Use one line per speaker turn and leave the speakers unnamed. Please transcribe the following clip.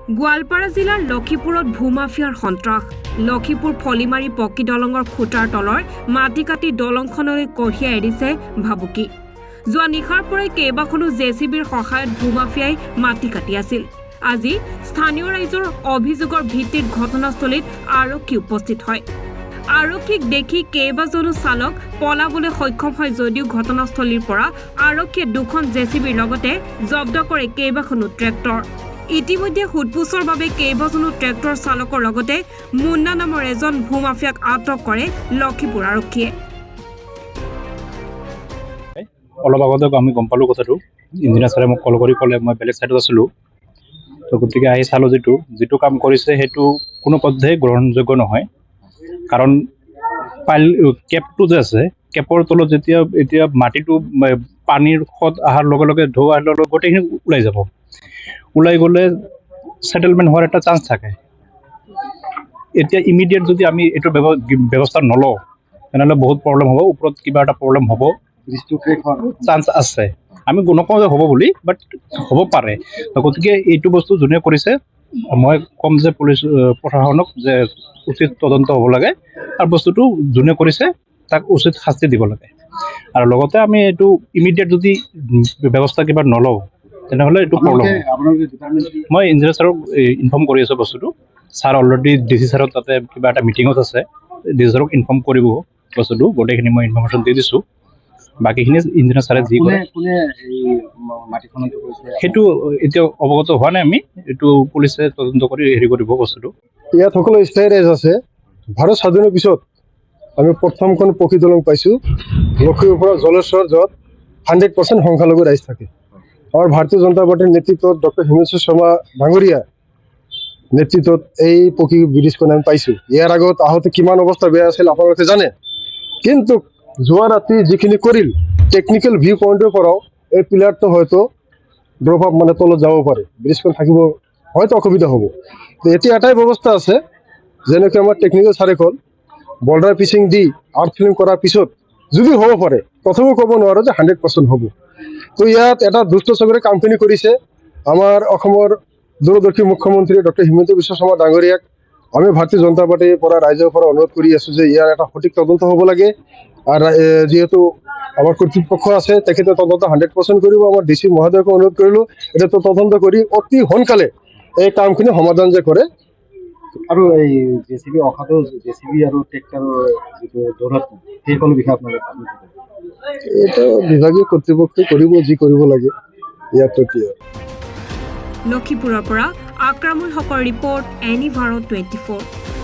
গোৱালপাৰা জিলাৰ লক্ষীপুৰত ভূমাফিয়াৰ সন্ত্ৰাস লক্ষীপুৰ ফলিমাৰী পকী দলঙৰ খুঁটাৰ তলৰ মাটি কাটি দলংখনলৈ কঢ়িয়াই এৰিছে ভাবুকি যোৱা নিশাৰ পৰাই কেইবাখনো জেচিবিৰ সহায়ত ভূমাফিয়াই মাটি কাটি আছিল আজি স্থানীয় ৰাইজৰ অভিযোগৰ ভিত্তিত ঘটনাস্থলীত আৰক্ষী উপস্থিত হয় আৰক্ষীক দেখি কেইবাজনো চালক পলাবলৈ সক্ষম হয় যদিও ঘটনাস্থলীৰ পৰা আৰক্ষীয়ে দুখন জেচিবিৰ লগতে জব্দ কৰে কেইবাখনো ট্ৰেক্টৰ ইতিমধ্যে হুটপুছৰ বাবে কেইবাজনো ট্ৰেক্টৰ চালকৰ লগতে মুন্না নামৰ এজন ভূমাফিয়াক আটক কৰে লক্ষীপুৰ আৰক্ষীয়ে
অলপ আগতে আমি গম পালোঁ কথাটো ইঞ্জিনিয়াৰ ছাৰে মোক কল কৰি ক'লে মই বেলেগ ছাইডত আছিলোঁ তো গতিকে আহি চালোঁ যিটো কাম কৰিছে সেইটো কোনো পধ্যেই গ্ৰহণযোগ্য নহয় কাৰণ কেপটো যে আছে কেপৰ তলত এতিয়া মাটিটো পানীৰ খত অহাৰ লগে লগে ঢৌ অহাৰ লগে লগে গোটেইখিনি ওলাই গ'লে ছেটেলমেণ্ট হোৱাৰ এটা চান্স থাকে এতিয়া ইমিডিয়েট যদি আমি এইটো ব্যৱস্থা নলওঁ তেনেহ'লে বহুত প্ৰব্লেম হ'ব ওপৰত কিবা এটা প্ৰব্লেম হ'ব চান্স আছে আমি নকওঁ যে হ'ব বুলি বাট হ'ব পাৰে গতিকে এইটো বস্তু যোনে কৰিছে মই ক'ম যে পুলিচ প্ৰশাসনক যে উচিত তদন্ত হ'ব লাগে আৰু বস্তুটো যোনে কৰিছে তাক উচিত শাস্তি দিব লাগে আৰু লগতে আমি এইটো ইমিডিয়েট যদি ব্যৱস্থা কিবা নলওঁ তেনেহ'লে এইটো প্ৰব্লেম মই ইঞ্জিনিয়াৰ ছাৰক ইনফৰ্ম কৰি আছোঁ বস্তুটো ছাৰ অলৰেডি ডিচি ছাৰক তাতে কিবা এটা মিটিঙত আছে ডিচি ছাৰক ইনফৰ্ম কৰিব বস্তুটো গোটেইখিনি মই ইনফৰ্মেশ্যন দি দিছোঁ বাকীখিনি ইঞ্জিনিয়াৰ ছাৰে যি কৰে সেইটো এতিয়া অৱগত হোৱা নাই আমি এইটো পুলিচে তদন্ত কৰি হেৰি কৰিব বস্তুটো
ইয়াত সকলো স্থায়ী ৰাইজ আছে ভাৰত স্বাধীনৰ পিছত আমি প্ৰথমখন পকী দলং পাইছোঁ লক্ষীৰ পৰা জলেশ্বৰ য'ত 100% সংখ্যালঘু ৰাইজ থাকে আমাৰ ভাৰতীয় জনতা পাৰ্টিৰ নেতৃত্বত ডক্টৰ হিমন্ত শৰ্মা ডাঙৰীয়া নেতৃত্বত এই পকী ব্ৰিজখন আমি পাইছোঁ ইয়াৰ আগত আহোঁতে কিমান অৱস্থা বেয়া আছিল আপোনালোকে জানে কিন্তু যোৱা ৰাতি যিখিনি কৰিল টেকনিকেল ভিউ পইণ্টৰ পৰাও এই পিলাৰটো হয়তো ড্ৰপ আপ মানে তলত যাব পাৰে ব্ৰিজখন থাকিব হয়তো অসুবিধা হ'ব এতিয়া এটাই ব্যৱস্থা আছে যেনেকৈ আমাৰ টেকনিকেল ছাৰে ক'ল border pitching the art feeling কৰাৰ পিছত যদি হ'ব পাৰে প্ৰথমে ক'ব নোৱাৰোঁ যে 100% হ'ব তো ইয়াত এটা দুষ্ট চক্ৰে কামখিনি কৰিছে আমাৰ অসমৰ দূৰদৰ্শী মুখ্যমন্ত্ৰী ডক্টৰ হিমন্ত বিশ্ব শৰ্মা ডাঙৰীয়াক আমি ভাৰতীয় জনতা পাৰ্টিৰ পৰা ৰাইজৰ পৰা অনুৰোধ কৰি আছোঁ যে ইয়াৰ এটা সঠিক তদন্ত হ'ব লাগে আৰু যিহেতু আমাৰ কৰ্তৃপক্ষ আছে তেখেতে তদন্ত 100% কৰিব আমাৰ ডিচি মহোদয়ক অনুৰোধ কৰিলোঁ এটা তদন্ত কৰি অতি সোনকালে এই কামখিনি সমাধান যে কৰে
আৰু এই জেচিবি অখাটো জেচিবি আৰু ট্ৰেক্টৰৰ যিটো দৌৰাত্ম সেইসকলো বিষয়ে আপোনালোকে
এইটো বিভাগীয় কৰ্তৃপক্ষই কৰিব যি কৰিব লাগে ইয়াত
লক্ষীপুৰৰ পৰা আক্ৰামুল হকৰ ৰিপৰ্ট এনি ভাৰত 24